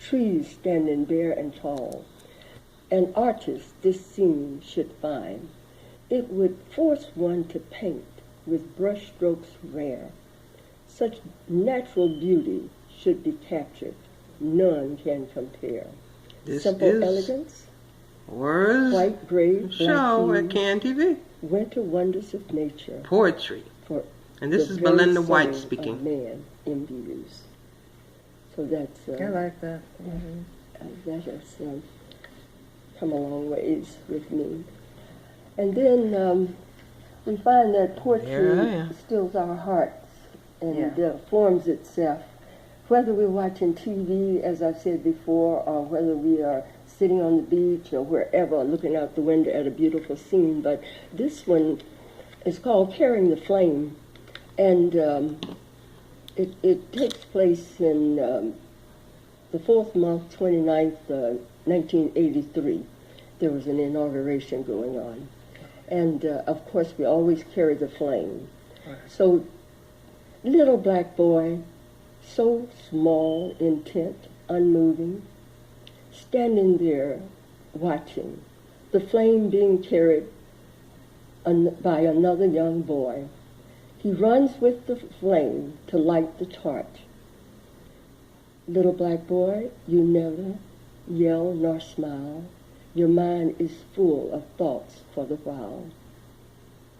trees standing bare and tall. An artist this scene should find. It would force one to paint with brush strokes rare. Such natural beauty should be captured. None can compare. This Simple elegance, white, gray, black show at hues, Cantv. winter wonders of nature. Poetry. For And this the is very Belinda White soul speaking. of man imbues. So that's I like that. that has come a long ways with me. And then we find that poetry stills our hearts and forms itself. Whether we're watching TV, as I've said before, or whether we are sitting on the beach or wherever, looking out the window at a beautiful scene. But this one is called Carrying the Flame, and it takes place in the 4th month, 29th, 1983. There was an inauguration going on. And, of course, we always carry the flame. So, little black boy, so small, intent, unmoving, standing there watching, the flame being carried by another young boy. He runs with the flame to light the torch. Little black boy, you never yell nor smile. Your mind is full of thoughts for the while.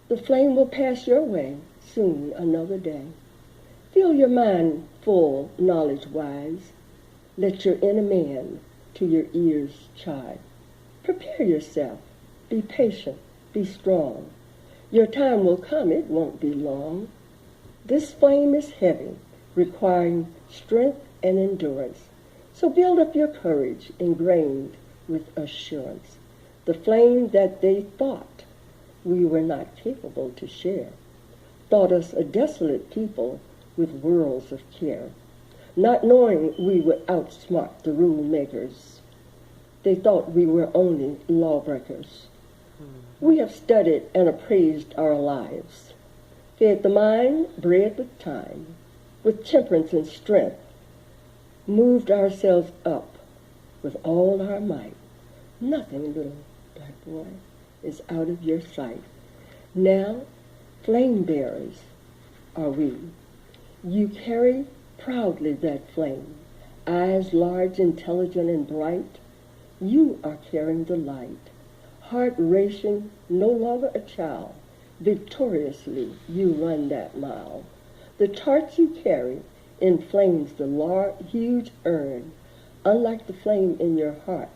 The flame will pass your way soon another day. Fill your mind full, knowledge-wise. Let your inner man to your ears chide. Prepare yourself. Be patient. Be strong. Your time will come. It won't be long. This flame is heavy, requiring strength and endurance. So build up your courage, ingrained with assurance. The flame that they thought we were not capable to share, thought us a desolate people with worlds of care, not knowing we would outsmart the rule makers. They thought we were only lawbreakers. We have studied and appraised our lives, fed the mind, bred with time, with temperance and strength, moved ourselves up with all our might. Nothing, little black boy, is out of your sight. Now, flame bearers are we. You carry proudly that flame, eyes large, intelligent, and bright. You are carrying the light. Heart racing, no longer a child. Victoriously you run that mile. The torch you carry inflames the huge urn, unlike the flame in your heart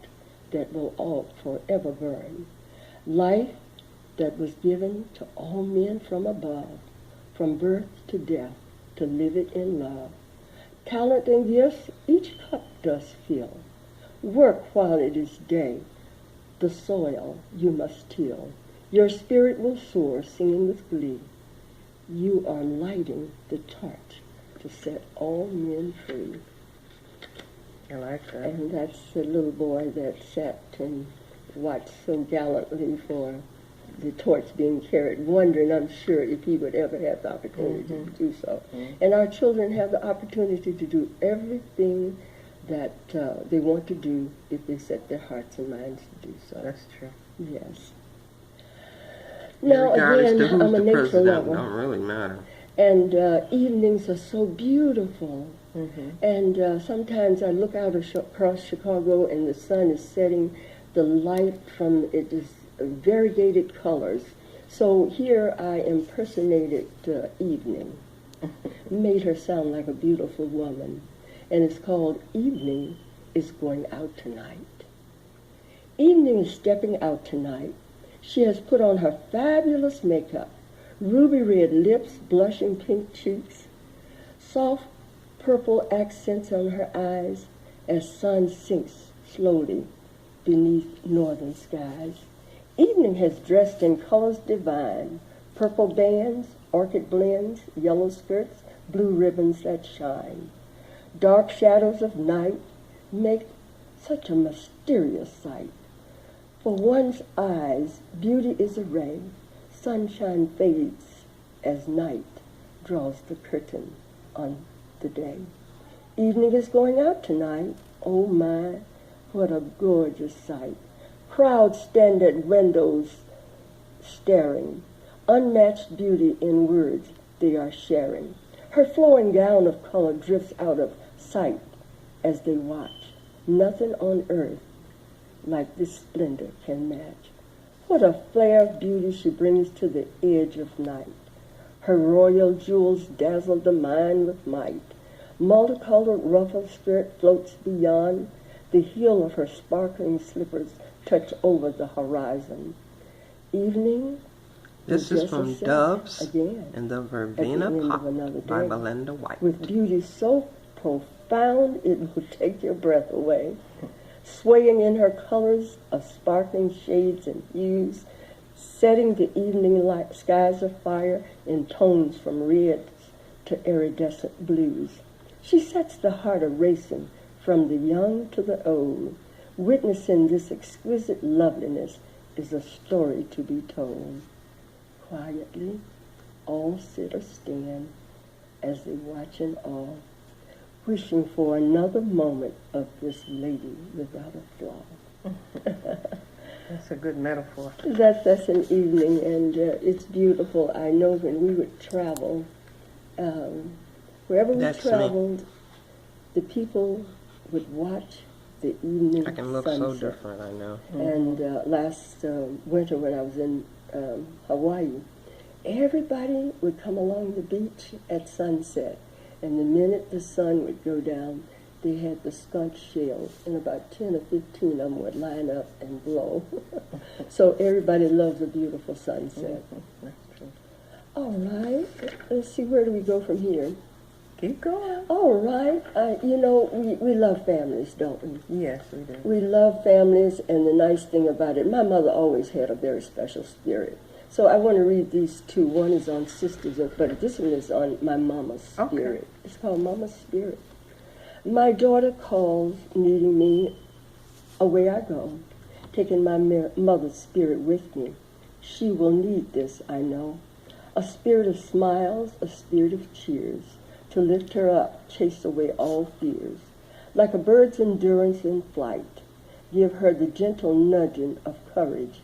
that will all forever burn. Life that was given to all men from above, from birth to death, to live it in love. Talent and gifts each cup does fill. Work while it is day. The soil you must till. Your spirit will soar, singing with glee. You are lighting the torch to set all men free. I like that. And that's the little boy that sat and watched so gallantly for the torch being carried, wondering, I'm sure, if he would ever have the opportunity to do so. And our children have the opportunity to do everything that they want to do if they set their hearts and minds to do so. That's true. Yes. Now, again, I'm a nature lover. Don't really matter. And evenings are so beautiful. And sometimes I look out across Chicago and the sun is setting. The light from it is variegated colors. So here I impersonated evening, made her sound like a beautiful woman. And it's called Evening is Going Out Tonight. Evening is stepping out tonight. She has put on her fabulous makeup, ruby red lips, blushing pink cheeks, soft purple accents on her eyes as sun sinks slowly beneath northern skies. Evening has dressed in colors divine, purple bands, orchid blends, yellow skirts, blue ribbons that shine. Dark shadows of night make such a mysterious sight. For one's eyes, beauty is a ray. Sunshine fades as night draws the curtain on the day. Evening is going out tonight. Oh my, what a gorgeous sight. Crowds stand at windows staring. Unmatched beauty in words they are sharing. Her flowing gown of color drifts out of sight as they watch. Nothing on earth like this splendor can match. What a flare of beauty she brings to the edge of night. Her royal jewels dazzle the mind with might. Multicolored ruffled skirt floats beyond. The heel of her sparkling slippers touch over the horizon. Evening. This is from Doves again, and the Verbena Pop by Belinda White. With beauty so profound it will take your breath away. Swaying in her colors of sparkling shades and hues, setting the evening light skies afire in tones from reds to iridescent blues. She sets the heart a-racing from the young to the old. Witnessing this exquisite loveliness is a story to be told. Quietly, all sit or stand as they watch in awe, wishing for another moment of this lady without a flaw. That's a good metaphor. That's an evening, and it's beautiful. I know when we would travel, wherever we traveled, the people would watch the evening sunset. I can look so different, I know. And last winter when I was in Hawaii, everybody would come along the beach at sunset. And the minute the sun would go down, they had the skunk shells, and about 10 or 15 of them would line up and blow. So everybody loves a beautiful sunset. That's true. All right. Let's see, where do we go from here? Keep going. All right. We love families, don't we? Yes, we do. We love families, and the nice thing about it, my mother always had a very special spirit. So I want to read these two. One is on sisters, but this one is on my mama's spirit. Okay. It's called Mama's Spirit. My daughter calls, needing me. Away I go, taking my mother's spirit with me. She will need this, I know. A spirit of smiles, a spirit of cheers, to lift her up, chase away all fears. Like a bird's endurance in flight, give her the gentle nudging of courage.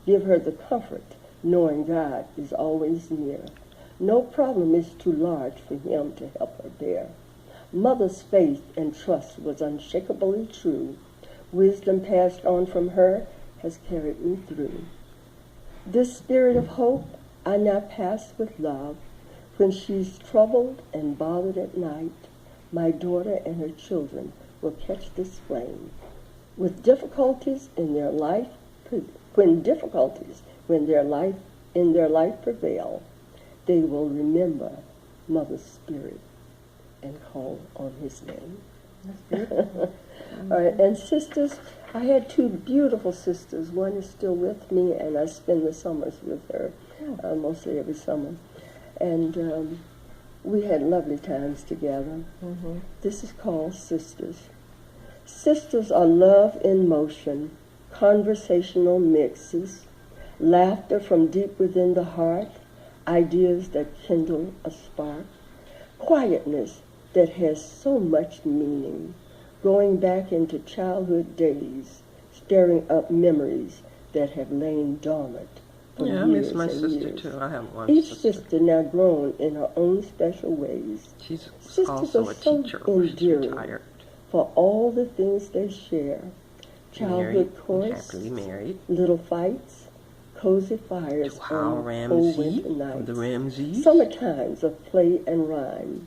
Give her the comfort, knowing God is always near. No problem is too large for him to help her bear. Mother's faith and trust was unshakably true. Wisdom passed on from her has carried me through. This spirit of hope I now pass with love. When she's troubled and bothered at night, my daughter and her children will catch this flame. With difficulties in their life, when their life prevail, they will remember Mother's spirit and call on his name. That's beautiful. All right, and sisters, I had two beautiful sisters. One is still with me, and I spend the summers with her, mostly every summer. And we had lovely times together. Mm-hmm. This is called Sisters. Sisters are love in motion, conversational mixes, laughter from deep within the heart, ideas that kindle a spark, quietness that has so much meaning, going back into childhood days, stirring up memories that have lain dormant for years. I miss my sister years. too. I have one Each sister. sister now grown in her own special ways. She's Sisters also are a so teacher. She's endearing retired. For all the things they share. Childhood courts, happily married. little fights, cozy fires on cold winter nights, the Ramseys. summer times of play and rhyme,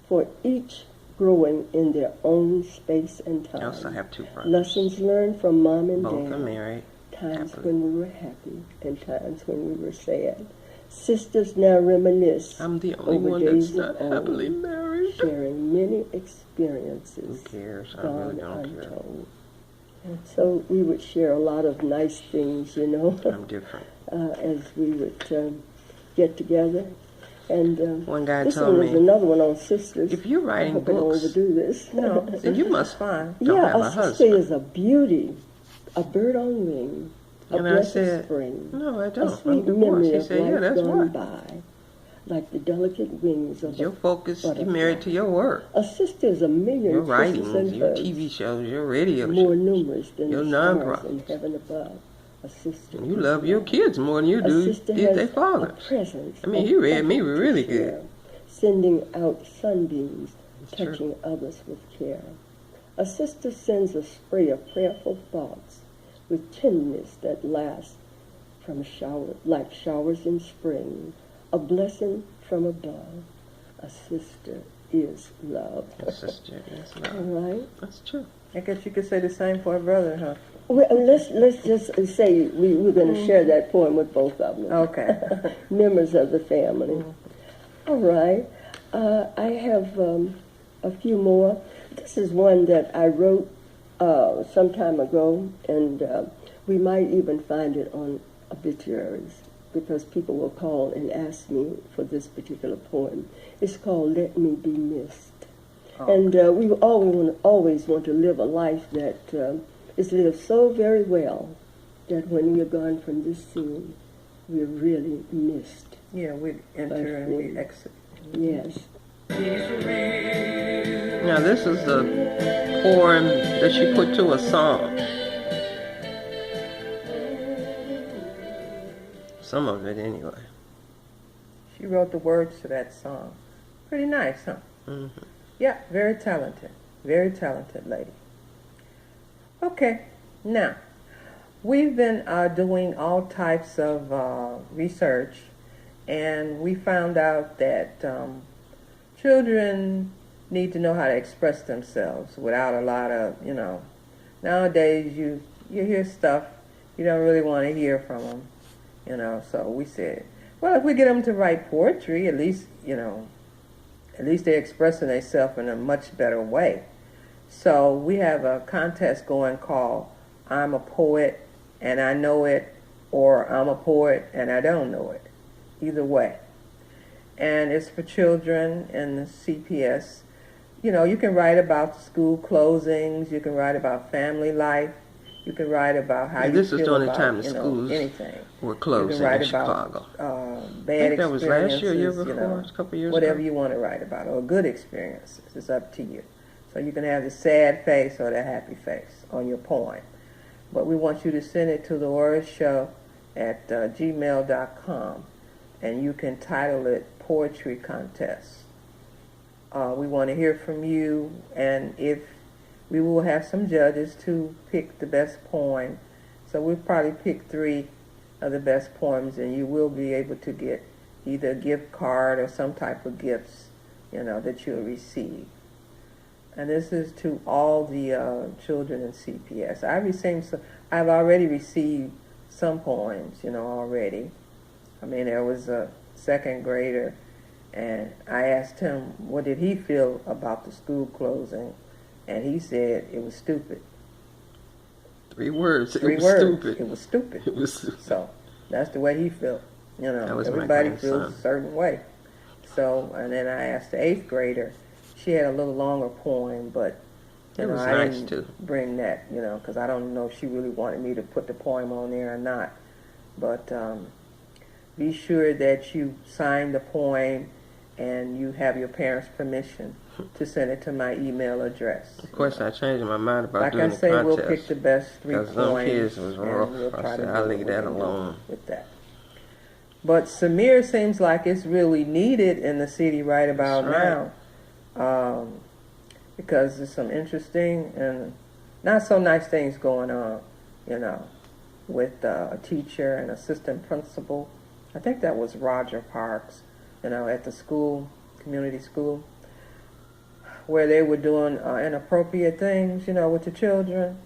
for each growing in their own space and time. I also have two brothers. Lessons learned from mom and Both dad. are married. Times happily. when we were happy and times when we were sad. Sisters now reminisce I'm the only over one days that's not of happily old, married. sharing many experiences Who cares? I gone really don't care. untold. So we would share a lot of nice things, I'm different. as we would get together. And One guy this told one is me, another one on sisters. if you're I writing hope I don't books, overdo this. No, then you must find. don't have a sister husband. is a beauty, a bird on wing, a And I breath of said, spring, no, I a don't. sweet I'm memory divorced. He of said, yeah, life that's gone why. by, like the delicate wings of Your focus, you're butterfly. married to your work. A sister is a million Your kisses writings, and your hugs, TV shows, your radio more shows. numerous than Your the stars in nonprofits. heaven above. A sister. You is love your love. kids more than you A do sister did has their a fathers. presence. I mean, and you read me effort to really share, good. sending out sunbeams, true. touching others with care. A sister sends a spray of prayerful thoughts with tenderness that lasts from like showers in spring, a blessing from above. A sister is love. Your sister is All love. right. That's true. I guess you could say the same for a brother, huh? Well, let's just say we're going to share that poem with both of them. Okay. Members of the family. All right. I have a few more. This is one that I wrote some time ago, and we might even find it on obituaries because people will call and ask me for this particular poem. It's called Let Me Be Missed. Oh. And we always want to live a life that is lived so very well that when we are gone from this scene, we're really missed. Yeah, we enter and we exit. Yes. Now, this is the poem that she put to a song. Some of it, anyway. She wrote the words to that song. Pretty nice, huh? Mm-hmm. Yeah, very talented lady. Okay, now, we've been doing all types of research, and we found out that children need to know how to express themselves without a lot of, nowadays you hear stuff you don't really want to hear from them, so we said, well, if we get them to write poetry, at least they're expressing themselves in a much better way. So we have a contest going called I'm a Poet and I Know It, or I'm a Poet and I Don't Know It. Either way. And it's for children in the CPS. You can write about school closings, you can write about family life, you can write about how you This feel is during about, the time the schools anything. were You closed can in write Chicago. about bad I think that was last year, year experiences, before, a couple years whatever ago. you want to write about, or good experiences. It's up to you. So you can have the sad face or the happy face on your poem. But we want you to send it to the Word Show at gmail.com, and you can title it Poetry Contest. We want to hear from you, and if we will have some judges to pick the best poem. So we'll probably pick 3 of the best poems, and you will be able to get either a gift card or some type of gifts, that you'll receive. And this is to all the children in CPS. I've already received some poems, already. I mean, there was a 2nd grader, and I asked him what did he feel about the school closing, and he said it was stupid. 3 words. 3 it was words. Stupid. It was stupid. It was stupid. So that's the way he felt. That was my Everybody grandson. feels a certain way. So, and then I asked the 8th grader. She had a little longer poem, but It was I nice, didn't too. bring that, because I don't know if she really wanted me to put the poem on there or not. But be sure that you sign the poem and you have your parents' permission to send it to my email address. Of course, I changed my mind about Like doing I the say, contest. we'll pick the best 3 Because poems. some kids was and rough. we'll I try to said, do I'll what leave we that can do alone. with that. But Samir seems like it's really needed in the city right about That's now, because there's some interesting and not so nice things going on, with a teacher and assistant principal. I think that was Roger Parks, at the school, community school, where they were doing inappropriate things, with the children.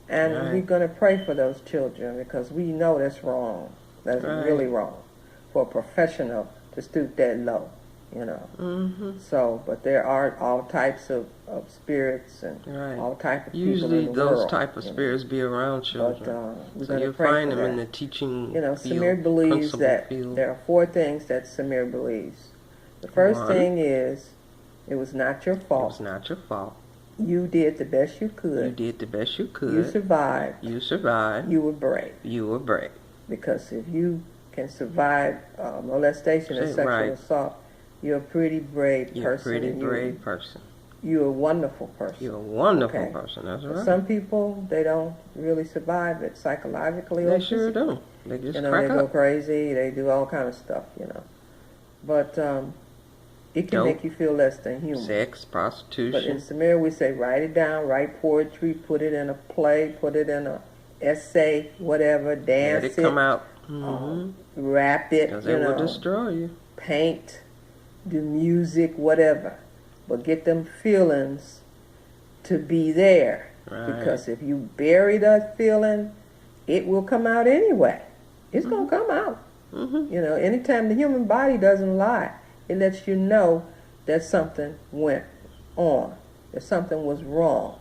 And Right. we're going to pray for those children because we know that's wrong. That's Right. really wrong for a professional to stoop that low, Mm-hmm. So, but there are all types of spirits and Right. all types of people Usually in the those world. type of spirits be around But children. we're So going you'll to pray find for them that. in the teaching Samir field, believes principal that field. there are 4 things that Samir believes. The first 1, thing is, it was not your It fault. was not your fault. You did the best you You could. did the best you could. You survived. You survived. You were brave. You were brave. Because if you can survive molestation and sexual Right. assault, you're a pretty brave person. You're a pretty brave person. You're a wonderful person. You're a wonderful Okay. person. That's But right. some people, they don't really survive it psychologically or They sure physically. do. They just You know, crack they go up. crazy, they do all kind of stuff, you know. But it can Dope. make you feel less than human. Sex, But in prostitution. Samir, we say write it down, write poetry, put it in a play, put it in a essay, whatever, dance Let it come out. Mm-hmm. rap it, Because you it will know, destroy you. paint, do music, whatever. But get them feelings to be there. Right. Because if you bury that feeling, it will come out anyway. It's going to come out. Mm-hmm. You know, anytime the human body doesn't lie, it lets you know that something went on, that something was wrong,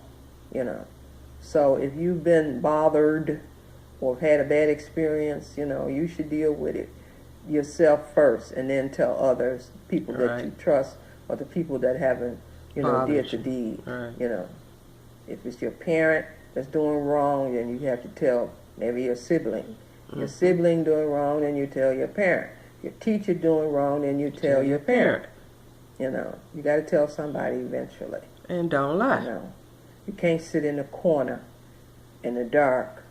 you know. So if you've been bothered or had a bad experience, you know, you should deal with it yourself first and then tell others, people that you Right. trust or the people that haven't, you know, Bothered did the deed, Right. you know. If it's your parent that's doing wrong, then you have to tell maybe your sibling. Your sibling doing wrong, then you tell your parent. Your teacher doing wrong, then you tell your parent. You know, you got to tell somebody eventually. And don't You lie. know, you can't sit in the corner in the dark,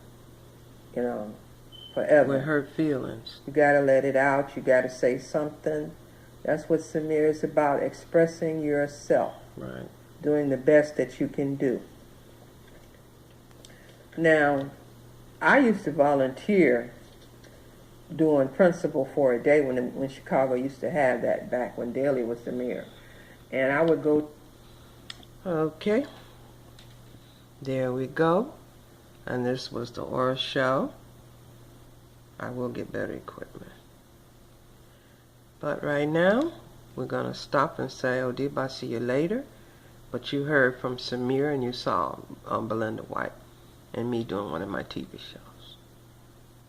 you know, forever. With hurt feelings. You got to let it out. You got to say something. That's what Samir is about, expressing yourself, Right. doing the best that you can do. Now, I used to volunteer doing Principal for a Day when Chicago used to have that back when Daley was the mayor. And I would go. Okay. There we go. And this was the Aura Show. I will get better equipment. But right now, we're going to stop and say, oh, Deep, I'll see you later. But you heard from Samir and you saw Belinda White and me doing one of my TV shows.